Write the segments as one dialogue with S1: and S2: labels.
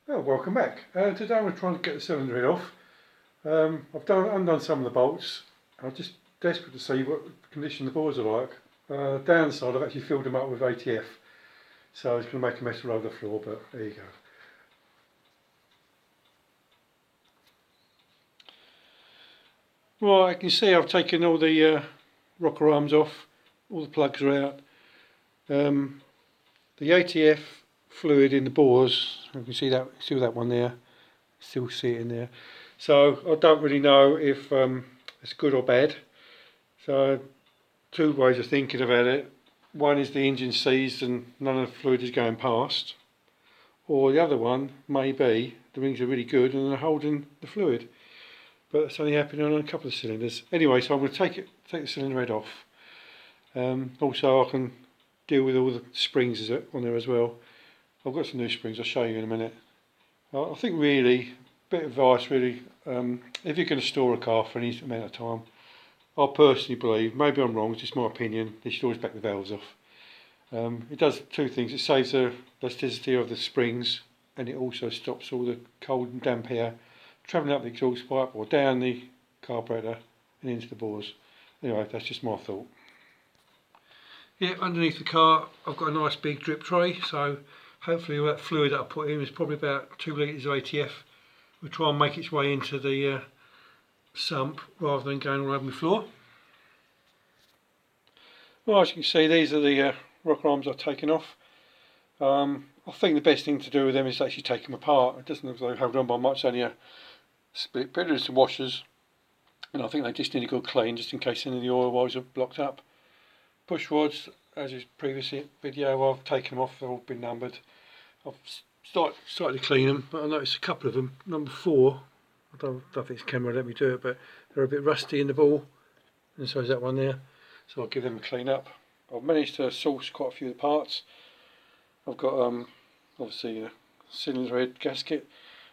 S1: Oh, welcome back. Today I'm trying to get the cylinder head off. I've undone some of the bolts. I'm just desperate to see what condition the boards are like. Downside, I've actually filled them up with ATF, so it's going to make a mess all over the floor, but there you go. Right, I can see I've taken all the rocker arms off, all the plugs are out. The ATF fluid in the bores, you can see that one there, still see it in there. So I don't really know if it's good or bad. So two ways of thinking about it. One is the engine seized and none of the fluid is going past, or the other one may be the rings are really good and they're holding the fluid, but it's only happening on a couple of cylinders. Anyway, so I'm going to take the cylinder head off. Also I can deal with all the springs on there as well. I've got some new springs, I'll show you in a minute. I think really, bit of advice really, if you're going to store a car for any amount of time, I personally believe, maybe I'm wrong, it's just my opinion, they should always back the valves off. It does two things: it saves the elasticity of the springs, and it also stops all the cold and damp air travelling up the exhaust pipe or down the carburetor and into the bores. Anyway, that's just my thought. Yeah, underneath the car I've got a nice big drip tray, so hopefully all that fluid that I put in is probably about 2 litres of ATF. We'll try and make its way into the sump rather than going all over the floor. Well, as you can see, these are the rocker arms I've taken off. I think the best thing to do with them is to actually take them apart. It doesn't look like they're held on by much, only a split bit of some washers, and I think they just need a good clean just in case any of the oil wells are blocked up. Push rods, as in previous video, I've taken them off, they've all been numbered. I've started to clean them, but I noticed a couple of them, number 4, I don't think this camera let me do it, but they're a bit rusty in the ball, and so is that one there, so I'll give them a clean up. I've managed to source quite a few of the parts. I've got obviously a cylinder head gasket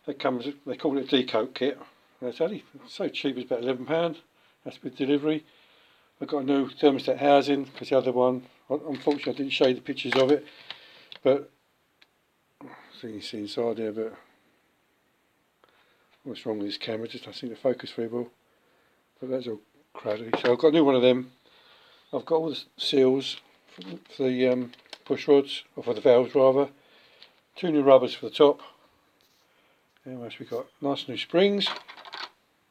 S1: that comes, they call it a decoat kit, and it's only so cheap, it's about £11, that's with delivery. I've got a new thermostat housing because the other one, unfortunately I didn't show you the pictures of it, but so you can see inside there, but what's wrong with this camera, just doesn't seem to focus very well, but that's all cruddy. So I've got a new one of them. I've got all the seals for the push rods, or for the valves rather, 2 new rubbers for the top, and what else we got, nice new springs,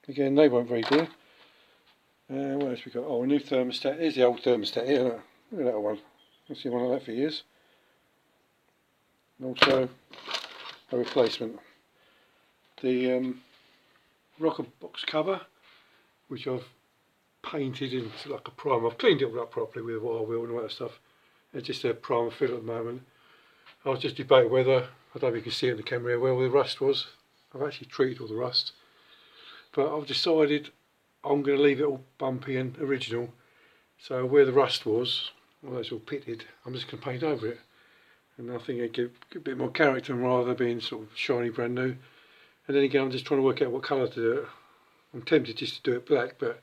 S1: again they weren't very dear. What else we got? Oh, a new thermostat. Here's the old thermostat here. Look at that one. I've seen one like that for years. And also a replacement. The rocker box cover, which I've painted into like a primer. I've cleaned it all up properly with a wire wheel and all that stuff. It's just a primer fill at the moment. I was just debating whether, I don't know if you can see it in the camera where all the rust was. I've actually treated all the rust. But I've decided I'm going to leave it all bumpy and original, so where the rust was, well that's all pitted, I'm just going to paint over it, and I think it'd give a bit more character rather than being sort of shiny brand new. And then again, I'm just trying to work out what colour to do it. I'm tempted just to do it black, but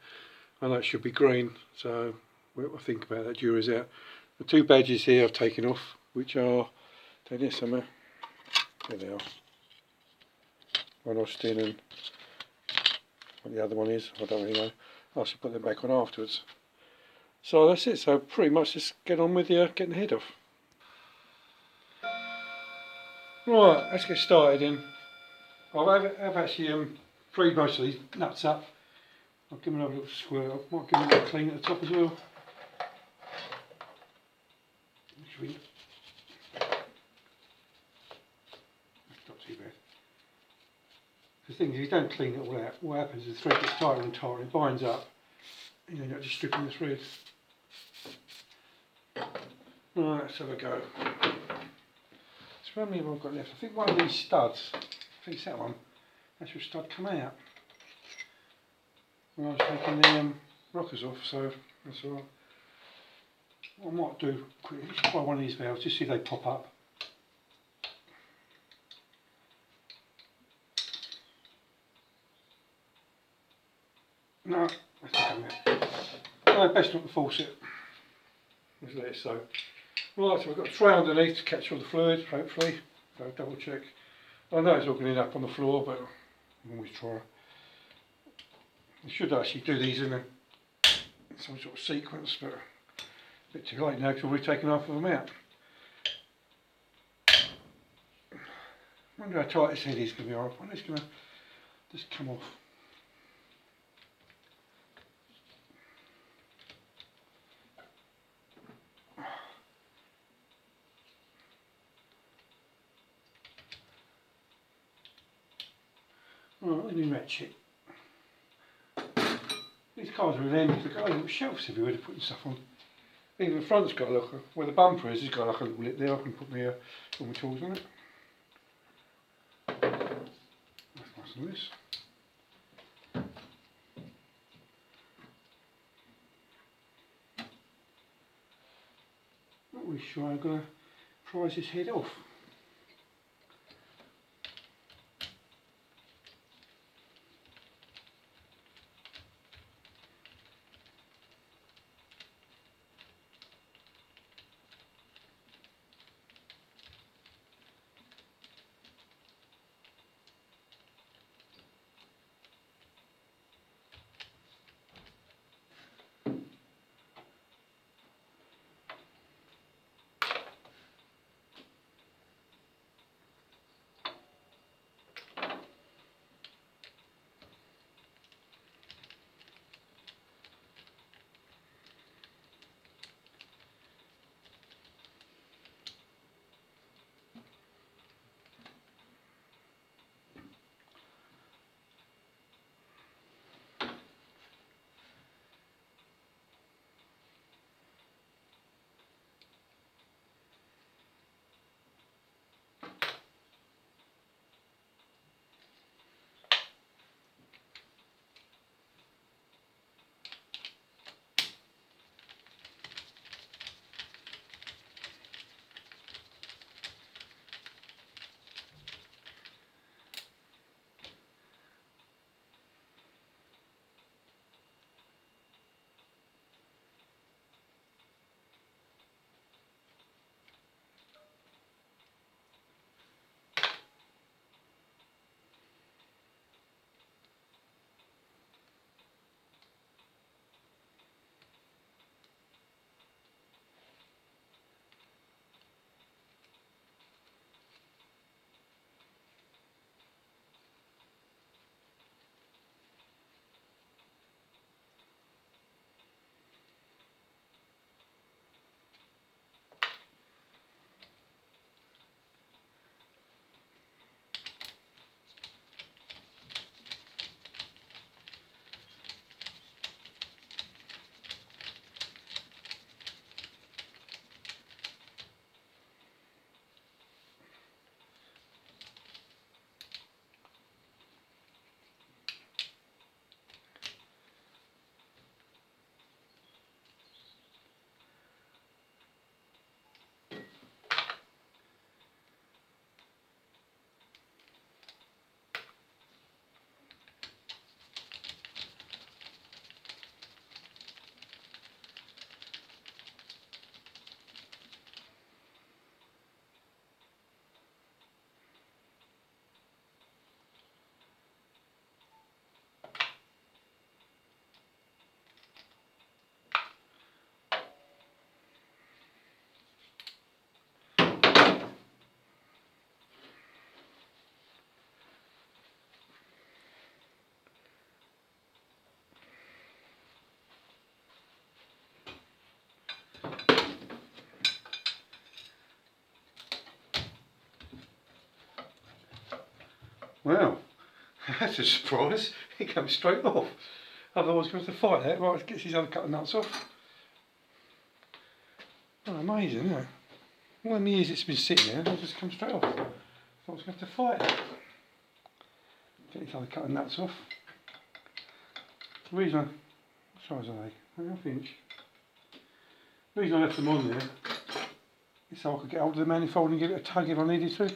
S1: I know it should be green, so we'll think about that. Jury's out. The 2 badges here I've taken off, which are down here somewhere. There they are. One Austin and what the other one is, I don't really know. I should put them back on afterwards. So that's it, so pretty much just get on with getting the head off. Right, let's get started in. I've actually freed most of these nuts up. I'll give them a little squirt, I might give them a little clean at the top as well. That's not too bad. The thing is, if you don't clean it all out, what happens is the thread gets tighter and tighter, it binds up, and you end up just stripping the thread. Right, let's have a go. So how many have I got left? I think one of these studs, I think it's that one, that's your stud come out when I was taking the rockers off, so that's alright. What I might do quickly, let's try one of these valves, just see if they pop up. No, that's not coming out. No, best not to force it. Just let it soak. Right, so we've got a tray underneath to catch all the fluid, hopefully. So double check. I know it's all going to end up on the floor, but I always try. I should actually do these in some sort of sequence, but a bit too late now because we've taken half of them out. I wonder how tight this head is going to be on. I wonder it's going to just come off. Right, let me ratchet. These cars are endless. They've got little shelves everywhere to put stuff on. Even the front's got like where the bumper is, it's got like a little lip there. I can put all my tools on it. That's nice and loose. Not really sure I'm going to prise this head off. Wow, that's a surprise. It comes straight off. Otherwise, I'm going to have to fight that. Right, gets these other couple of nuts off. Oh, amazing, isn't it? All them years it's been sitting there, it'll just come straight off. I was going to have to fight it. Get these other couple of nuts off. The reason what size are they? Half inch. The reason I left them on there is so I could get hold of the manifold and give it a tug if I needed to.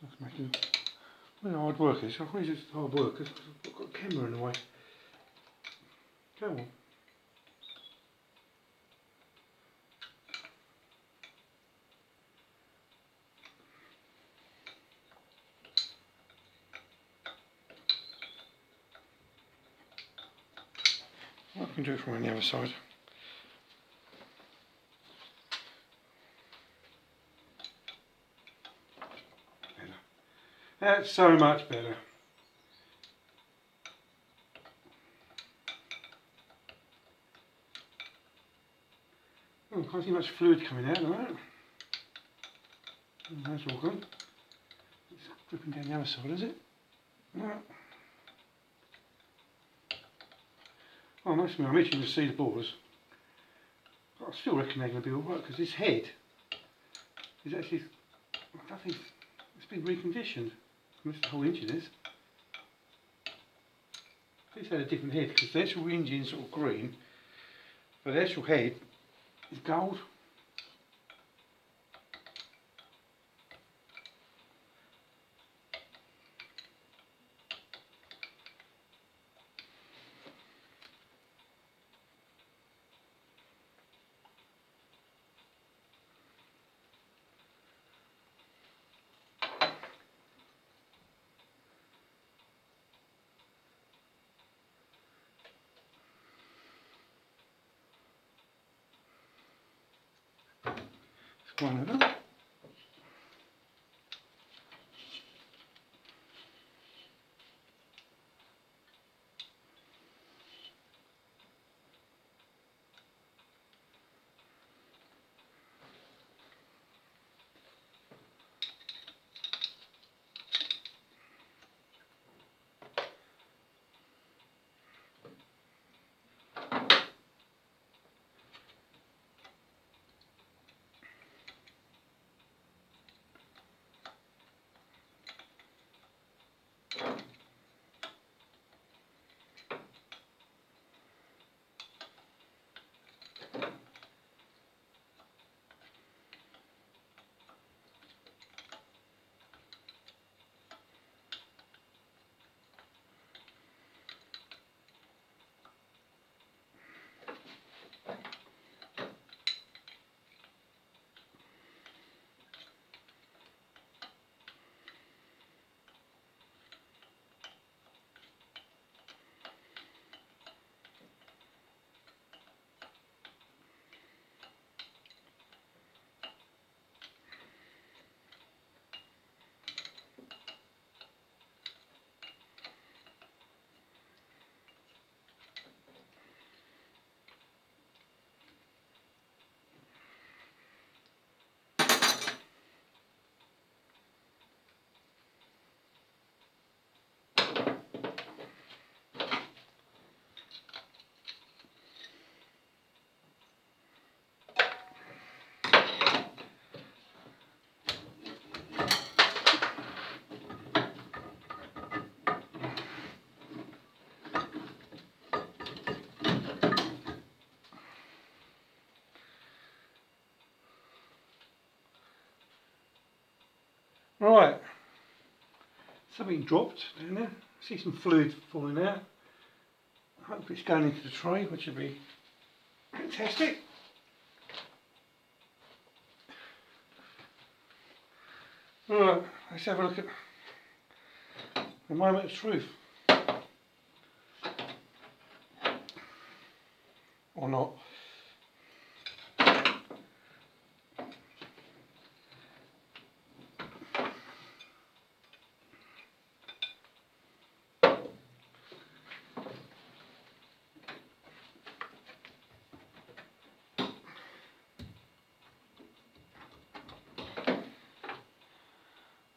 S1: That's making really hard workers. I think it's hard workers because I've got a camera in the way. Go on. I can do it from on the other side. Better. That's so much better. Oh, can't see much fluid coming out of that. Oh, that's all good. It's dripping down the other side, is it? No. Oh, most of me, I'm itching to see the bores. But I still reckon they're going to be alright because this head is actually, I don't think it's been reconditioned. That's the whole engine is. It's had a different head because the actual engine's sort of green, but the actual head is gold. It's one of them. Right, something dropped down there. I see some fluid falling out. I hope it's going into the tray, which would be fantastic. Right, let's have a look at the moment of truth. Or not.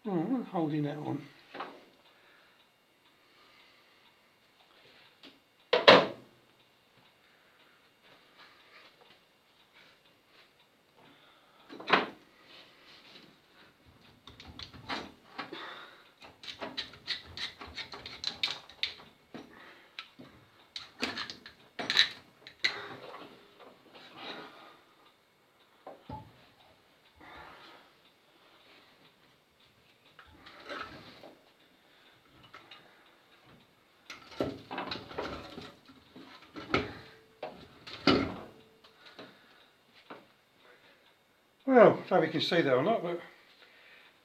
S1: Oh, I'm holding that on. Well, I don't know if you can see that or not, but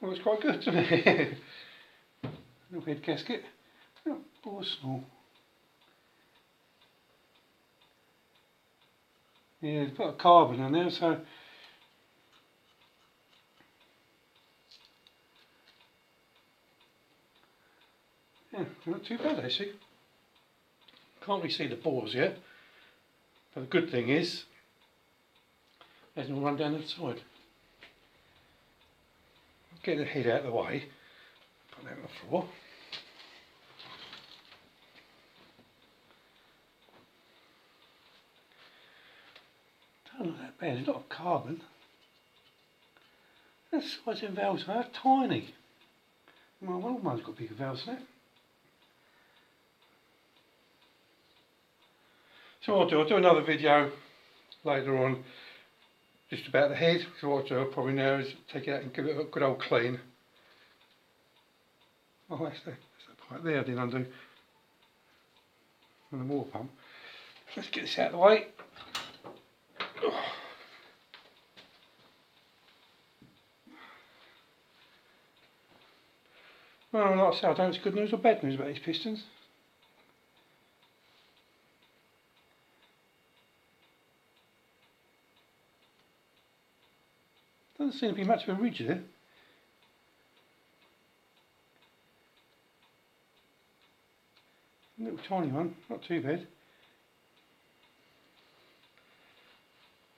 S1: well, it's quite good, isn't it? Little head gasket. Oh, bore small. Yeah, it's got a carbon on there, so yeah, not too bad actually. Can't really see the bores yet, but the good thing is it hasn't all run down the side. Get the head out of the way, put that on the floor. Don't look that bad, there's a lot of carbon. The size of valves are tiny. Well, one of mine's got bigger valves than that. So what I'll do another video later on just about the head. So what I'll do probably now is take it out and give it a good old clean. Oh, that's the pipe there I didn't undo. And the water pump. Let's get this out of the way. Well, like I say, I don't know if it's good news or bad news about these pistons. Doesn't seem to be much of a ridge there. A little tiny one, not too bad.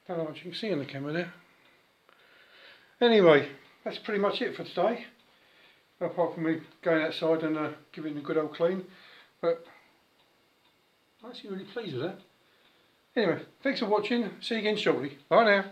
S1: Don't know what you can see on the camera there. Anyway, that's pretty much it for today. Apart from me going outside and giving it a good old clean. But I'm actually really pleased with that. Anyway, thanks for watching. See you again shortly. Bye now.